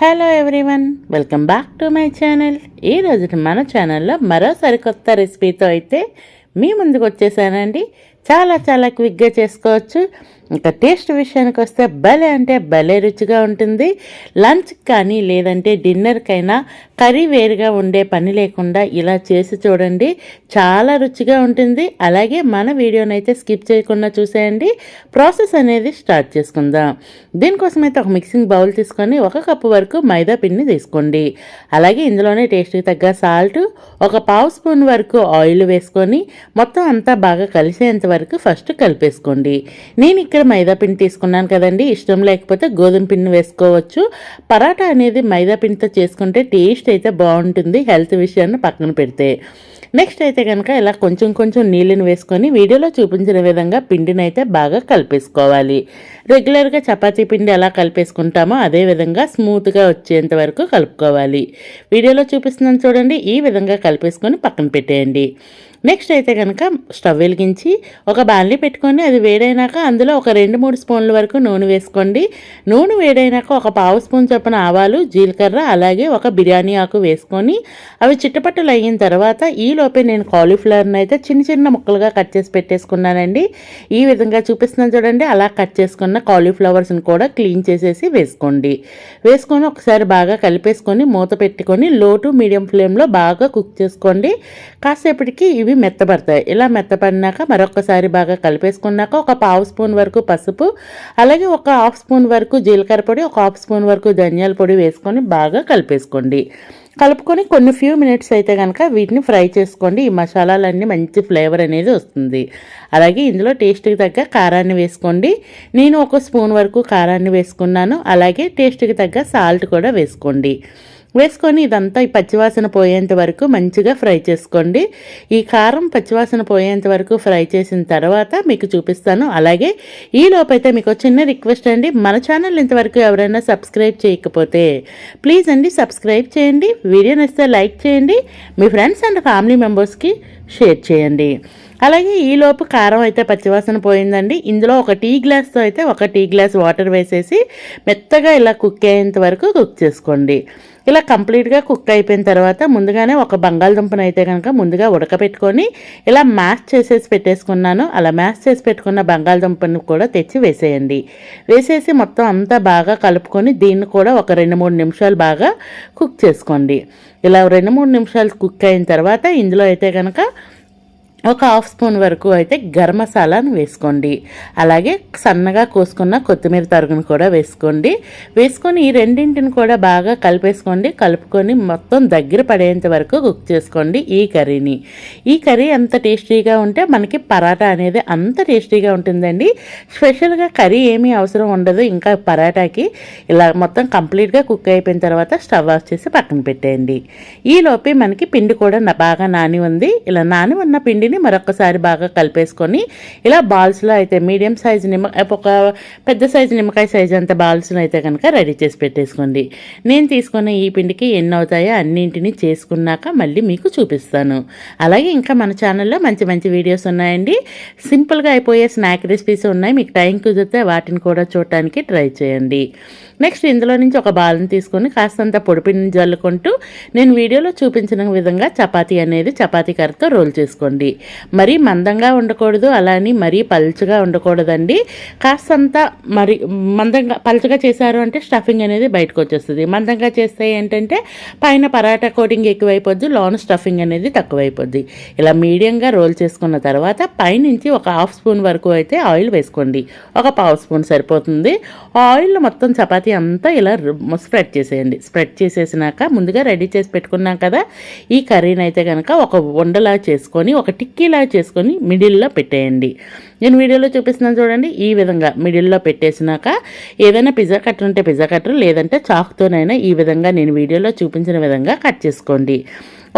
Hello everyone, welcome back to my channel. ఈరోజు మన ఛానల్లో మరో సరికొత్త రెసిపీతో అయితే మీ ముందుకు వచ్చేసానండి. చాలా క్విక్గా చేసుకోవచ్చు. ఇంకా టేస్ట్ విషయానికి వస్తే భలే అంటే భలే రుచిగా ఉంటుంది. లంచ్ కానీ లేదంటే డిన్నర్కైనా కర్రీ వేరుగా ఉండే పని లేకుండా ఇలా చేసి చూడండి, చాలా రుచిగా ఉంటుంది. అలాగే మన వీడియోని అయితే స్కిప్ చేయకుండా చూసేయండి. ప్రాసెస్ అనేది స్టార్ట్ చేసుకుందాం. దీనికోసం అయితే ఒక మిక్సింగ్ బౌల్ తీసుకొని 1 కప్పు వరకు మైదా పిండిని తీసుకోండి. అలాగే ఇందులోనే టేస్ట్కి తగ్గ సాల్ట్, 1 పావు స్పూన్ వరకు ఆయిల్ వేసుకొని మొత్తం అంతా బాగా కలిసేంత వరకు ఫస్ట్ కలిపేసుకోండి. నేను ఇక్కడ మైదా పిండి తీసుకున్నాను కదండి, ఇష్టం లేకపోతే గోధుమ పిండిని వేసుకోవచ్చు. పరాటా అనేది మైదా పిండితో చేసుకుంటే టేస్ట్ అయితే బాగుంటుంది, హెల్త్ విషయాన్ని పక్కన పెడితే. నెక్స్ట్ అయితే కనుక ఇలా కొంచెం నీళ్ళని వేసుకొని వీడియోలో చూపించిన విధంగా పిండిని అయితే బాగా కలిపేసుకోవాలి. రెగ్యులర్గా చపాతీ పిండి ఎలా కలిపేసుకుంటామో అదే విధంగా స్మూత్గా వచ్చేంత వరకు కలుపుకోవాలి. వీడియోలో చూపిస్తున్నాను చూడండి, ఈ విధంగా కలిపేసుకొని పక్కన పెట్టేయండి. నెక్స్ట్ అయితే కనుక స్టవ్ వెలిగించి ఒక బాణలి పెట్టుకొని అది వేడైనాక అందులో ఒక 2-3 స్పూన్ల వరకు నూనె వేసుకోండి. నూనె వేడైనాక 1 పావు స్పూన్ చొప్పున ఆవాలు, జీలకర్ర, అలాగే 1 బిర్యానీ ఆకు వేసుకొని అవి చిట్టపట్టలు అయిన తర్వాత ఈలోపే నేను కాలీఫ్లవర్ని అయితే చిన్న ముక్కలుగా కట్ చేసి పెట్టేసుకున్నానండి. ఈ విధంగా చూపిస్తున్నాను చూడండి, అలా కట్ చేసుకున్న కాలీఫ్లవర్స్ని కూడా క్లీన్ చేసేసి వేసుకోండి. వేసుకొని ఒకసారి బాగా కలిపేసుకొని మూత పెట్టుకొని లో టు మీడియం ఫ్లేమ్లో బాగా కుక్ చేసుకోండి. కాసేపటికి ఇవి మెత్తపడతాయి. ఇలా మెత్తపడినాక మరొకసారి బాగా కలిపేసుకున్నాక 1 పావు స్పూన్ వరకు పసుపు, అలాగే 1 హాఫ్ స్పూన్ వరకు జీలకర్ర పొడి, 1 హాఫ్ స్పూన్ వరకు ధనియాల పొడి వేసుకొని బాగా కలిపేసుకోండి. కలుపుకొని కొన్ని ఫ్యూ మినిట్స్ అయితే కనుక వీటిని ఫ్రై చేసుకోండి. ఈ మసాలాలన్నీ మంచి ఫ్లేవర్ అనేది వస్తుంది. అలాగే ఇందులో టేస్ట్కి తగ్గ కారాన్ని వేసుకోండి. నేను 1 స్పూన్ వరకు కారాన్ని వేసుకున్నాను. అలాగే టేస్ట్కి తగ్గ సాల్ట్ కూడా వేసుకోండి. వేసుకొని ఇదంతా ఈ పచ్చివాసన పోయేంత వరకు మంచిగా ఫ్రై చేసుకోండి. ఈ కారం పచ్చివాసన పోయేంత వరకు ఫ్రై చేసిన తర్వాత మీకు చూపిస్తాను. అలాగే ఈ లోపైతే మీకు చిన్న రిక్వెస్ట్ అండి, మన ఛానల్ ఇంతవరకు ఎవరైనా సబ్స్క్రైబ్ చేయకపోతే ప్లీజ్ అండి సబ్స్క్రైబ్ చేయండి. వీడియో నచ్చితే లైక్ చేయండి, మీ ఫ్రెండ్స్ అండ్ ఫ్యామిలీ మెంబర్స్కి షేర్ చేయండి. అలాగే ఈలోపు కారం అయితే పచ్చివాసన పోయిందండి. ఇందులో 1 టీ గ్లాస్తో అయితే 1 టీ గ్లాస్ వాటర్ వేసేసి మెత్తగా ఇలా కుక్ అయ్యేంత వరకు కుక్ చేసుకోండి. ఇలా కంప్లీట్గా కుక్ అయిపోయిన తర్వాత ముందుగానే 1 బంగాళదుంపను అయితే కనుక ముందుగా ఉడకపెట్టుకొని ఇలా మ్యాష్ చేసేసి పెట్టేసుకున్నాను. అలా మ్యాష్ చేసి పెట్టుకున్న బంగాళదుంపను కూడా తెచ్చి వేసేయండి. వేసేసి మొత్తం అంతా బాగా కలుపుకొని దీన్ని కూడా ఒక 2-3 నిమిషాలు బాగా కుక్ చేసుకోండి. ఇలా 2-3 నిమిషాలు కుక్ అయిన తర్వాత ఇందులో అయితే కనుక 1 హాఫ్ స్పూన్ వరకు అయితే గరం మసాలాను వేసుకోండి. అలాగే సన్నగా కోసుకున్న కొత్తిమీర తరుగును కూడా వేసుకోండి. వేసుకొని ఈ రెండింటిని కూడా బాగా కలిపేసుకోండి. కలుపుకొని మొత్తం దగ్గర పడేంత వరకు కుక్ చేసుకోండి ఈ కర్రీని. ఈ కర్రీ ఎంత టేస్టీగా ఉంటే మనకి పరాటా అనేది అంత టేస్టీగా ఉంటుందండి. స్పెషల్గా కర్రీ ఏమీ అవసరం ఉండదు. ఇంకా పరాటాకి ఇలా మొత్తం కంప్లీట్గా కుక్ అయిపోయిన తర్వాత స్టవ్ ఆఫ్ చేసి పక్కన పెట్టేయండి. ఈలోపే మనకి పిండి కూడా బాగా నాని ఉంది. ఇలా నాని ఉన్న పిండి మరొకసారి బాగా కలిపేసుకొని ఇలా బాల్స్లో అయితే మీడియం సైజు ఒక పెద్ద సైజు నిమ్మకాయ సైజు అంత బాల్స్లో అయితే కనుక రెడీ చేసి పెట్టేసుకోండి. నేను తీసుకున్న ఈ పిండికి ఎన్ని అవుతాయో అన్నింటినీ చేసుకున్నాక మళ్ళీ మీకు చూపిస్తాను. అలాగే ఇంకా మన ఛానల్లో మంచి వీడియోస్ ఉన్నాయండి. సింపుల్గా అయిపోయే స్నాక్ రెసిపీస్ ఉన్నాయి. మీకు టైం కుదిరితే వాటిని కూడా చూడటానికి ట్రై చేయండి. నెక్స్ట్ ఇందులో నుంచి ఒక బాల్ని తీసుకొని కాస్తంత పొడిపిండిని జల్లుకుంటూ నేను వీడియోలో చూపించిన విధంగా చపాతీ అనేది చపాతీ కర్రతో రోల్ చేసుకోండి. మరీ మందంగా ఉండకూడదు, అలాని మరీ పల్చగా ఉండకూడదండి. కాస్తంత మరి మందంగా పల్చగా చేశారు అంటే స్టఫింగ్ అనేది బయటకు వచ్చేస్తుంది. మందంగా చేస్తే ఏంటంటే పైన పరాటా కోటింగ్ ఎక్కువైపోద్ది, లోన స్టఫింగ్ అనేది తక్కువైపోద్ది. ఇలా మీడియంగా రోల్ చేసుకున్న తర్వాత పైనుంచి 1 హాఫ్ స్పూన్ వరకు అయితే ఆయిల్ వేసుకోండి. 1 పావు స్పూన్ సరిపోతుంది. ఆయిల్ మొత్తం చపాతీ అంతా ఇలా స్ప్రెడ్ చేసేయండి. స్ప్రెడ్ చేసేసినాక ముందుగా రెడీ చేసి పెట్టుకున్నాం కదా ఈ కర్రీని అయితే కనుక ఒక ఉండలా చేసుకొని ఒక టిక్కీలా చేసుకొని మిడిల్లో పెట్టేయండి. నేను వీడియోలో చూపిస్తున్నాను చూడండి, ఈ విధంగా మిడిల్లో పెట్టేసినాక ఏదైనా పిజ్జా కట్టర్ ఉంటే పిజ్జా కట్టర్, లేదంటే చాక్తోనైనా ఈ విధంగా నేను వీడియోలో చూపించిన విధంగా కట్ చేసుకోండి.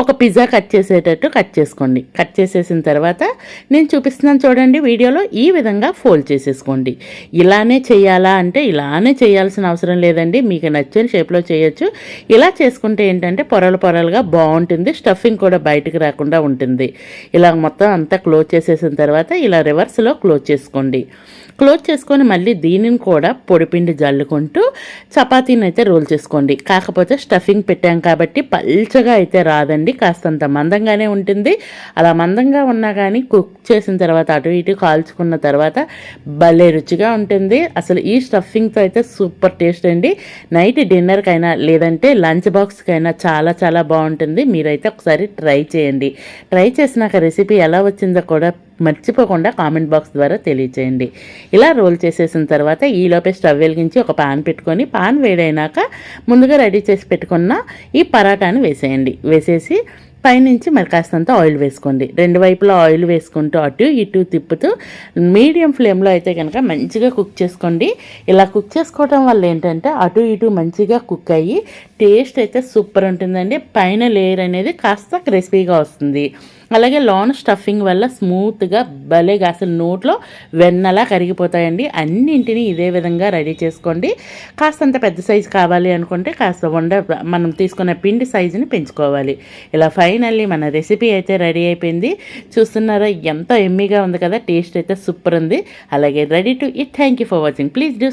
ఒక పిజ్జా కట్ చేసేటట్టు కట్ చేసుకోండి. కట్ చేసేసిన తర్వాత నేను చూపిస్తున్నాను చూడండి వీడియోలో, ఈ విధంగా ఫోల్డ్ చేసేసుకోండి. ఇలానే చేయాలా అంటే ఇలానే చేయాల్సిన అవసరం లేదండి, మీకు నచ్చిన షేప్లో చేయొచ్చు. ఇలా చేసుకుంటే ఏంటంటే పొరలుగా బాగుంటుంది, స్టఫింగ్ కూడా బయటకు రాకుండా ఉంటుంది. ఇలా మొత్తం అంతా క్లోజ్ చేసేసిన తర్వాత ఇలా రివర్స్లో క్లోజ్ చేసుకోండి. క్లోజ్ చేసుకొని మళ్ళీ దీనిని కూడా పొడిపిండి జల్లుకుంటూ చపాతీని అయితే రోల్ చేసుకోండి. కాకపోతే స్టఫింగ్ పెట్టాం కాబట్టి పల్చగా అయితే రాదండి, కాస్తంత మందంగానే ఉంటుంది. అలా మందంగా ఉన్నా కానీ కుక్ చేసిన తర్వాత అటు ఇటు కాల్చుకున్న తర్వాత భలే రుచిగా ఉంటుంది. అసలు ఈ స్టఫింగ్తో అయితే సూపర్ టేస్ట్ అండి. నైట్ డిన్నర్కైనా లేదంటే లంచ్ బాక్స్కైనా చాలా చాలా బాగుంటుంది. మీరైతే ఒకసారి ట్రై చేయండి. ట్రై చేసినాక రెసిపీ ఎలా వచ్చిందో కూడా మర్చిపోకుండా కామెంట్ బాక్స్ ద్వారా తెలియచేయండి. ఇలా రోల్ చేసేసిన తర్వాత ఈలోపే స్టవ్ వెలిగించి ఒక పాన్ పెట్టుకొని పాన్ వేడైనాక ముందుగా రెడీ చేసి పెట్టుకున్న ఈ పరాటాని వేసేయండి. వేసేసి పైనుంచి మరి కాస్తంత ఆయిల్ వేసుకోండి. రెండు వైపులా ఆయిల్ వేసుకుంటూ అటు ఇటు తిప్పుతూ మీడియం ఫ్లేమ్లో అయితే కనుక మంచిగా కుక్ చేసుకోండి. ఇలా కుక్ చేసుకోవడం వల్ల ఏంటంటే అటు ఇటు మంచిగా కుక్ అయ్యి టేస్ట్ అయితే సూపర్ ఉంటుందండి. పైన లేయర్ అనేది కాస్త క్రిస్పీగా వస్తుంది. అలాగే లోన్ స్టఫింగ్ వల్ల స్మూత్గా భలేగా అసలు నోట్లో వెన్నలా కరిగిపోతాయండి. అన్నింటినీ ఇదే విధంగా రెడీ చేసుకోండి. కాస్తంత పెద్ద సైజు కావాలి అనుకుంటే కాస్త మనం తీసుకున్న పిండి సైజుని పెంచుకోవాలి. ఇలా ఫైనల్లీ మన రెసిపీ అయితే రెడీ అయిపోయింది. చూస్తున్నారా ఎంత ఎమ్మీగా ఉంది కదా, టేస్ట్ అయితే సూపర్ ఉంది. అలాగే ready to eat. Thank you for watching. Please do